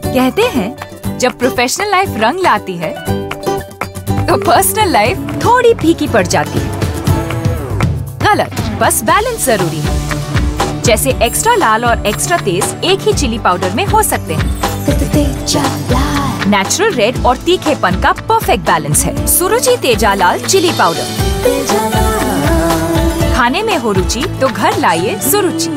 कहते हैं जब प्रोफेशनल लाइफ रंग लाती है तो पर्सनल लाइफ थोड़ी फीकी पड़ जाती है। गलत, बस बैलेंस जरूरी है। जैसे एक्स्ट्रा लाल और एक्स्ट्रा तेज एक ही चिली पाउडर में हो सकते हैं। नेचुरल रेड और तीखेपन का परफेक्ट बैलेंस है सुरुचि तेजा लाल चिली पाउडर। खाने में हो रुचि तो घर लाइए सुरुचि।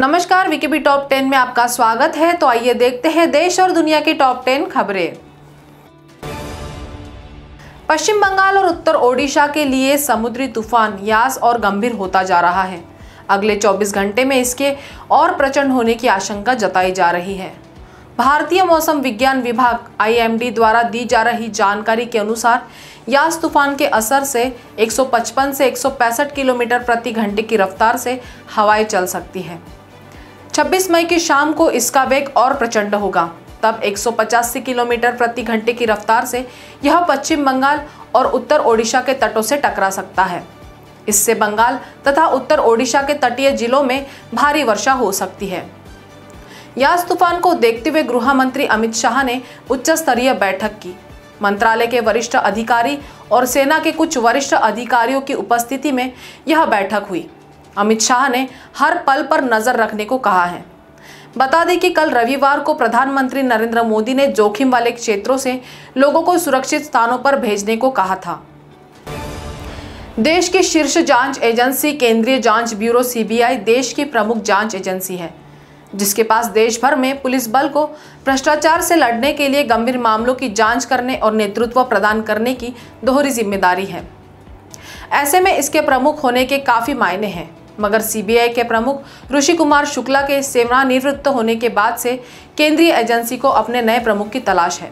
नमस्कार, वीकेबी टॉप 10 में आपका स्वागत है। तो आइए देखते हैं देश और दुनिया की टॉप 10 खबरें। पश्चिम बंगाल और उत्तर ओडिशा के लिए समुद्री तूफान यास और गंभीर होता जा रहा है। अगले 24 घंटे में इसके और प्रचंड होने की आशंका जताई जा रही है। भारतीय मौसम विज्ञान विभाग IMD द्वारा दी जा रही जानकारी के अनुसार यास तूफान के असर से 155 से 165 किलोमीटर प्रति घंटे की रफ्तार से हवाएं चल सकती है। 26 मई की शाम को इसका वेग और प्रचंड होगा। तब 185 किलोमीटर प्रति घंटे की रफ्तार से यह पश्चिम बंगाल और उत्तर ओडिशा के तटों से टकरा सकता है। इससे बंगाल तथा उत्तर ओडिशा के तटीय जिलों में भारी वर्षा हो सकती है। यास तूफान को देखते हुए गृह मंत्री अमित शाह ने उच्च स्तरीय बैठक की। मंत्रालय के वरिष्ठ अधिकारी और सेना के कुछ वरिष्ठ अधिकारियों की उपस्थिति में यह बैठक हुई। अमित शाह ने हर पल पर नजर रखने को कहा है। बता दें कि कल रविवार को प्रधानमंत्री नरेंद्र मोदी ने जोखिम वाले क्षेत्रों से लोगों को सुरक्षित स्थानों पर भेजने को कहा था। देश की शीर्ष जांच एजेंसी केंद्रीय जांच ब्यूरो CBI देश की प्रमुख जांच एजेंसी है, जिसके पास देश भर में पुलिस बल को भ्रष्टाचार से लड़ने के लिए गंभीर मामलों की जांच करने और नेतृत्व प्रदान करने की दोहरी जिम्मेदारी है। ऐसे में इसके प्रमुख होने के काफी मायने हैं, मगर CBI के प्रमुख ऋषि कुमार शुक्ला के सेवानिवृत्त होने के बाद से केंद्रीय एजेंसी को अपने नए प्रमुख की तलाश है।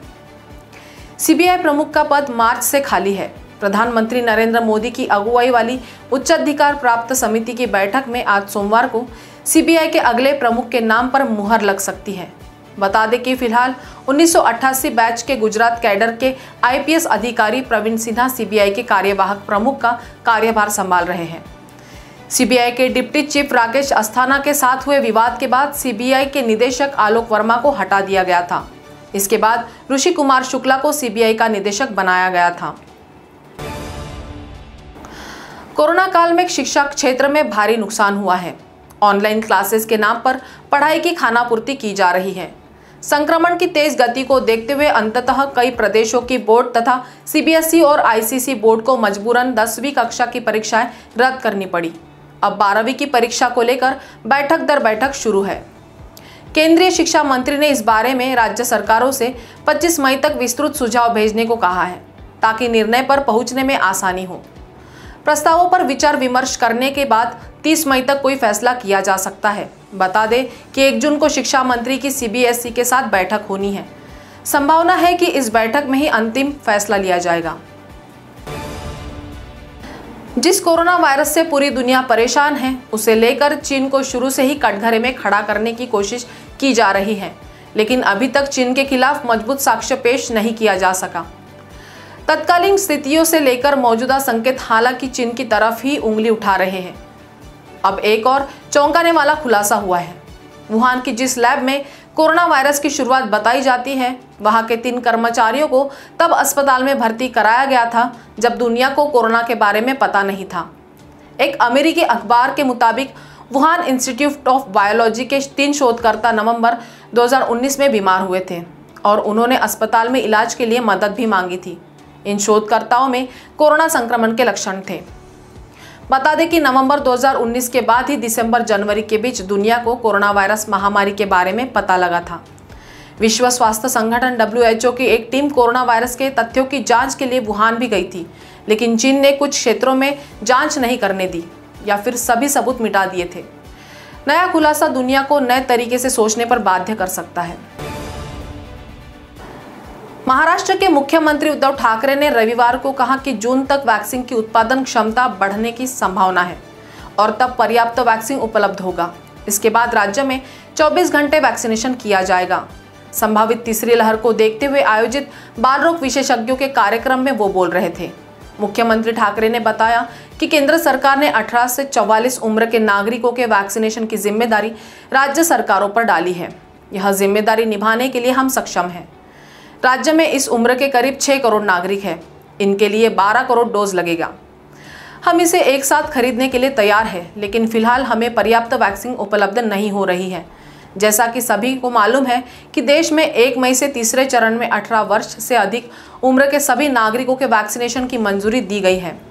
CBI प्रमुख का पद मार्च से खाली है। प्रधानमंत्री नरेंद्र मोदी की अगुवाई वाली उच्चाधिकार प्राप्त समिति की बैठक में आज सोमवार को CBI के अगले प्रमुख के नाम पर मुहर लग सकती है। बता दें कि फिलहाल 1988 बैच के गुजरात कैडर के IPS अधिकारी प्रवीण सिन्हा CBI के कार्यवाहक प्रमुख का कार्यभार संभाल रहे हैं। CBI के डिप्टी चीफ राकेश अस्थाना के साथ हुए विवाद के बाद CBI के निदेशक आलोक वर्मा को हटा दिया गया था। इसके बाद ऋषि कुमार शुक्ला को CBI का निदेशक बनाया गया था। कोरोना काल में शिक्षा क्षेत्र में भारी नुकसान हुआ है। ऑनलाइन क्लासेस के नाम पर पढ़ाई की खानापूर्ति की जा रही है। संक्रमण की तेज गति को देखते हुए अंततः कई प्रदेशों की बोर्ड तथा CBSE और ICC बोर्ड को मजबूरन 10वीं कक्षा की परीक्षाएं रद्द करनी पड़ी। अब 12वीं की परीक्षा को लेकर बैठक दर बैठक शुरू है। केंद्रीय शिक्षा मंत्री ने इस बारे में राज्य सरकारों से 25 मई तक विस्तृत सुझाव भेजने को कहा है, ताकि निर्णय पर पहुंचने में आसानी हो। प्रस्तावों पर विचार विमर्श करने के बाद 30 मई तक कोई फैसला किया जा सकता है। बता दें कि 1 जून को शिक्षा मंत्री की CBSE के साथ बैठक होनी है। संभावना है कि इस बैठक में ही अंतिम फैसला लिया जाएगा। जिस कोरोना वायरस से पूरी दुनिया परेशान है, उसे लेकर चीन को शुरू से ही कटघरे में खड़ा करने की कोशिश की जा रही है, लेकिन अभी तक चीन के खिलाफ मजबूत साक्ष्य पेश नहीं किया जा सका। तत्कालीन स्थितियों से लेकर मौजूदा संकेत हालांकि चीन की तरफ ही उंगली उठा रहे हैं। अब एक और चौंकाने वाला खुलासा हुआ है। वुहान की जिस लैब में कोरोना वायरस की शुरुआत बताई जाती है, वहां के 3 कर्मचारियों को तब अस्पताल में भर्ती कराया गया था जब दुनिया को कोरोना के बारे में पता नहीं था। एक अमेरिकी अखबार के मुताबिक वुहान इंस्टीट्यूट ऑफ बायोलॉजी के 3 शोधकर्ता नवंबर 2019 में बीमार हुए थे और उन्होंने अस्पताल में इलाज के लिए मदद भी मांगी थी। इन शोधकर्ताओं में कोरोना संक्रमण के लक्षण थे। बता दें कि नवंबर 2019 के बाद ही दिसंबर-जनवरी के बीच दुनिया को कोरोना वायरस महामारी के बारे में पता लगा था। विश्व स्वास्थ्य संगठन WHO की एक टीम कोरोना वायरस के तथ्यों की जांच के लिए वुहान भी गई थी, लेकिन चीन ने कुछ क्षेत्रों में जांच नहीं करने दी या फिर सभी सबूत मिटा दिए थे। नया खुलासा दुनिया को नए तरीके से सोचने पर बाध्य कर सकता है। महाराष्ट्र के मुख्यमंत्री उद्धव ठाकरे ने रविवार को कहा कि जून तक वैक्सीन की उत्पादन क्षमता बढ़ने की संभावना है और तब पर्याप्त वैक्सीन उपलब्ध होगा। इसके बाद राज्य में 24 घंटे वैक्सीनेशन किया जाएगा। संभावित तीसरी लहर को देखते हुए आयोजित बाल रोग विशेषज्ञों के कार्यक्रम में वो बोल रहे थे। मुख्यमंत्री ठाकरे ने बताया कि केंद्र सरकार ने 18 से 44 उम्र के नागरिकों के वैक्सीनेशन की जिम्मेदारी राज्य सरकारों पर डाली है। यह जिम्मेदारी निभाने के लिए हम सक्षम हैं। राज्य में इस उम्र के करीब 6 करोड़ नागरिक हैं। इनके लिए 12 करोड़ डोज लगेगा। हम इसे एक साथ खरीदने के लिए तैयार हैं, लेकिन फिलहाल हमें पर्याप्त वैक्सीन उपलब्ध नहीं हो रही है। जैसा कि सभी को मालूम है कि देश में 1 मई से तीसरे चरण में 18 वर्ष से अधिक उम्र के सभी नागरिकों के वैक्सीनेशन की मंजूरी दी गई है।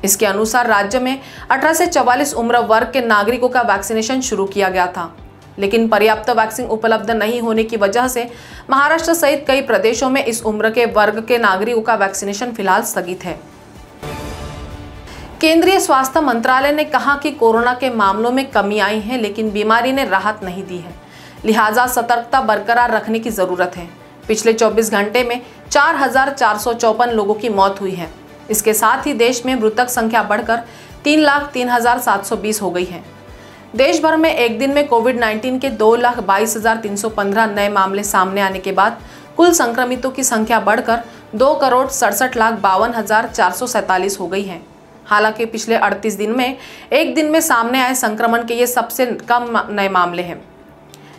इसके अनुसार राज्य में 18 से 44 उम्र वर्ग के नागरिकों का वैक्सीनेशन शुरू किया गया था, लेकिन पर्याप्त वैक्सीन उपलब्ध नहीं होने की वजह से महाराष्ट्र सहित कई प्रदेशों में इस उम्र के वर्ग के नागरिकों का वैक्सीनेशन फिलहाल स्थगित है। केंद्रीय स्वास्थ्य मंत्रालय ने कहा कि कोरोना के मामलों में कमी आई है, लेकिन बीमारी ने राहत नहीं दी है, लिहाजा सतर्कता बरकरार रखने की जरूरत है। पिछले 24 घंटे में 4,454 लोगों की मौत हुई है। इसके साथ ही देश में मृतक संख्या बढ़कर 3,03,720 हो गई है। देश भर में एक दिन में कोविड-19 के 2,22,315 नए मामले सामने आने के बाद कुल संक्रमितों की संख्या बढ़कर 2,67,52,447 हो गई है। हालांकि पिछले 38 दिन में एक दिन में सामने आए संक्रमण के ये सबसे कम नए मामले हैं।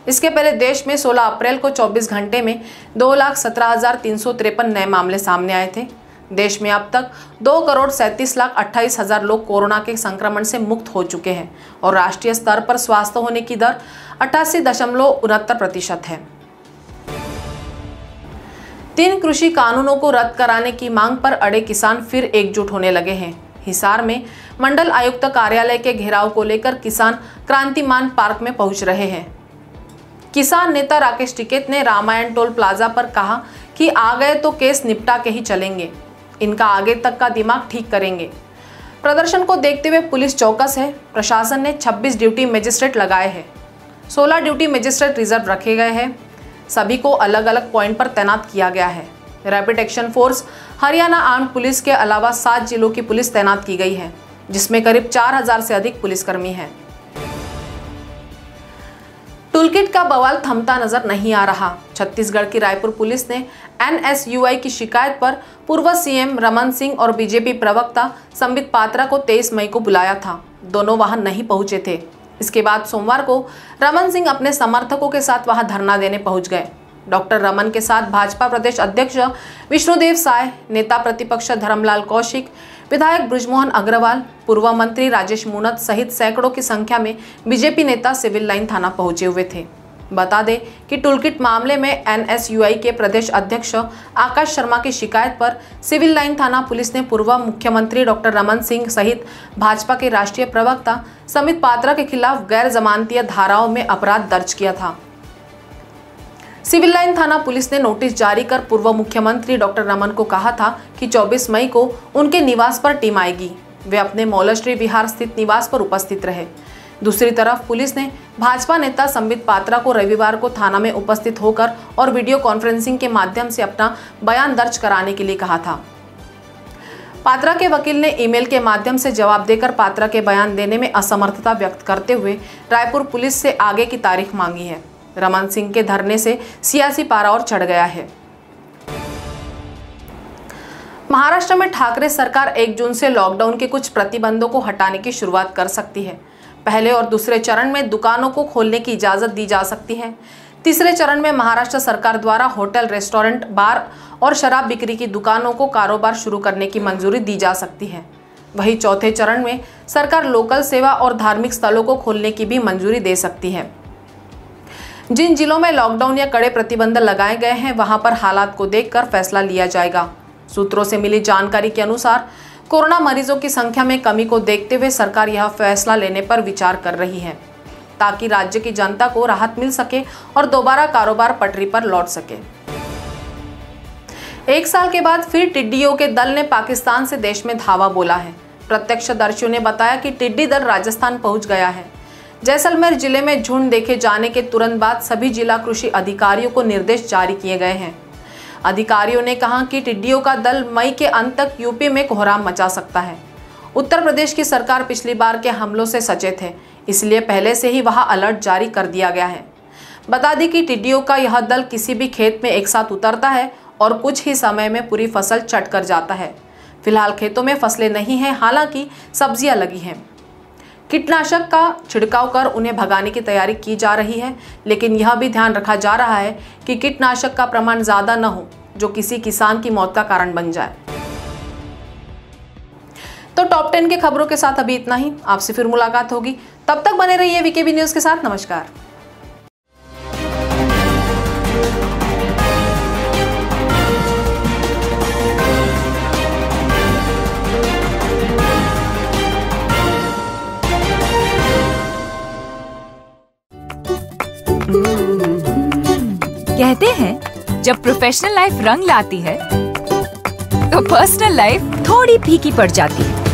इसके पहले देश में 16 अप्रैल को 24 घंटे में 2,17,353 नए मामले सामने आए थे। देश में अब तक 2,37,28,000 लोग कोरोना के संक्रमण से मुक्त हो चुके हैं और राष्ट्रीय स्तर पर स्वस्थ होने की दर 88.69% है। 3 कृषि कानूनों को रद्द कराने की मांग पर अड़े किसान फिर एकजुट होने लगे हैं। हिसार में मंडल आयुक्त कार्यालय के घेराव को लेकर किसान क्रांतिमान पार्क में पहुंच रहे हैं। किसान नेता राकेश टिकैत ने रामायण टोल प्लाजा पर कहा कि आ गए तो केस निपटा के ही चलेंगे, इनका आगे तक का दिमाग ठीक करेंगे। प्रदर्शन को देखते हुए पुलिस चौकस है। प्रशासन ने 26 ड्यूटी मजिस्ट्रेट लगाए हैं। 16 ड्यूटी मजिस्ट्रेट रिजर्व रखे गए हैं। सभी को अलग अलग पॉइंट पर तैनात किया गया है। Rapid action force, Haryana armed police के अलावा 7 जिलों की पुलिस तैनात की गई है, जिसमें करीब 4,000 से अधिक पुलिसकर्मी हैं। टूलकिट का बवाल थमता नजर नहीं आ रहा। छत्तीसगढ़ की रायपुर पुलिस ने NSUI की शिकायत पर पूर्व CM रमन सिंह और बीजेपी प्रवक्ता संबित पात्रा को 23 मई को बुलाया था। दोनों वहां नहीं पहुंचे थे। इसके बाद सोमवार को रमन सिंह अपने समर्थकों के साथ वहां धरना देने पहुंच गए। डॉक्टर रमन के साथ भाजपा प्रदेश अध्यक्ष विष्णुदेव साय, नेता प्रतिपक्ष धर्मलाल कौशिक, विधायक बृजमोहन अग्रवाल, पूर्व मंत्री राजेश मूणत सहित सैकड़ों की संख्या में बीजेपी नेता सिविल लाइन थाना पहुंचे हुए थे। बता दें कि टूलकिट मामले में NSUI के प्रदेश अध्यक्ष आकाश शर्मा की शिकायत पर सिविल लाइन थाना पुलिस ने पूर्व मुख्यमंत्री डॉक्टर रमन सिंह सहित भाजपा के राष्ट्रीय प्रवक्ता संबित पात्रा के खिलाफ गैर जमानतीय धाराओं में अपराध दर्ज किया था। सिविल लाइन थाना पुलिस ने नोटिस जारी कर पूर्व मुख्यमंत्री डॉक्टर रमन को कहा था कि 24 मई को उनके निवास पर टीम आएगी। वे अपने मौलश्री विहार स्थित निवास पर उपस्थित रहे। दूसरी तरफ पुलिस ने भाजपा नेता संबित पात्रा को रविवार को थाना में उपस्थित होकर और वीडियो कॉन्फ्रेंसिंग के माध्यम से अपना बयान दर्ज कराने के लिए कहा था। पात्रा के वकील ने ईमेल के माध्यम से जवाब देकर पात्रा के बयान देने में असमर्थता व्यक्त करते हुए रायपुर पुलिस से आगे की तारीख मांगी है। रमन सिंह के धरने से सियासी पारा और चढ़ गया है। महाराष्ट्र में ठाकरे सरकार 1 जून से लॉकडाउन के कुछ प्रतिबंधों को हटाने की शुरुआत कर सकती है। पहले और दूसरे चरण में दुकानों को खोलने की इजाजत दी जा सकती है। तीसरे चरण में महाराष्ट्र सरकार द्वारा होटल, रेस्टोरेंट, बार और शराब बिक्री की दुकानों को कारोबार शुरू करने की मंजूरी दी जा सकती है। वहीं चौथे चरण में सरकार लोकल सेवा और धार्मिक स्थलों को खोलने की भी मंजूरी दे सकती है। जिन जिलों में लॉकडाउन या कड़े प्रतिबंध लगाए गए हैं, वहां पर हालात को देखकर फैसला लिया जाएगा। सूत्रों से मिली जानकारी के अनुसार कोरोना मरीजों की संख्या में कमी को देखते हुए सरकार यह फैसला लेने पर विचार कर रही है, ताकि राज्य की जनता को राहत मिल सके और दोबारा कारोबार पटरी पर लौट सके। 1 साल के बाद फिर टिड्डियों के दल ने पाकिस्तान से देश में धावा बोला है। प्रत्यक्षदर्शियों ने बताया कि टिड्डी दल राजस्थान पहुंच गया है। जैसलमेर जिले में झुंड देखे जाने के तुरंत बाद सभी जिला कृषि अधिकारियों को निर्देश जारी किए गए हैं। अधिकारियों ने कहा कि टिड्डियों का दल मई के अंत तक यूपी में कोहराम मचा सकता है। उत्तर प्रदेश की सरकार पिछली बार के हमलों से सचेत है, इसलिए पहले से ही वहां अलर्ट जारी कर दिया गया है। बता दें कि टिड्डियों का यह दल किसी भी खेत में एक साथ उतरता है और कुछ ही समय में पूरी फसल चट कर जाता है। फिलहाल खेतों में फसलें नहीं हैं, हालांकि सब्जियां लगी हैं। कीटनाशक का छिड़काव कर उन्हें भगाने की तैयारी की जा रही है, लेकिन यह भी ध्यान रखा जा रहा है कि कीटनाशक का प्रमाण ज्यादा न हो जो किसी किसान की मौत का कारण बन जाए। तो टॉप 10 के खबरों के साथ अभी इतना ही। आपसे फिर मुलाकात होगी, तब तक बने रहिए वीकेबी न्यूज के साथ। नमस्कार। कहते हैं जब प्रोफेशनल लाइफ रंग लाती है तो पर्सनल लाइफ थोड़ी फीकी पड़ जाती है।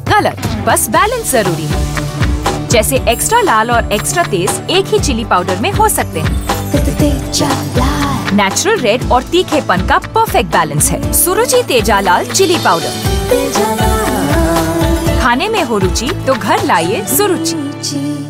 गलत, बस बैलेंस जरूरी है। जैसे एक्स्ट्रा लाल और एक्स्ट्रा तेज एक ही चिली पाउडर में हो सकते हैं। नेचुरल रेड और तीखेपन का परफेक्ट बैलेंस है सुरुचि तेजा लाल चिली पाउडर। खाने में हो रुचि तो घर लाइए सुरुचि।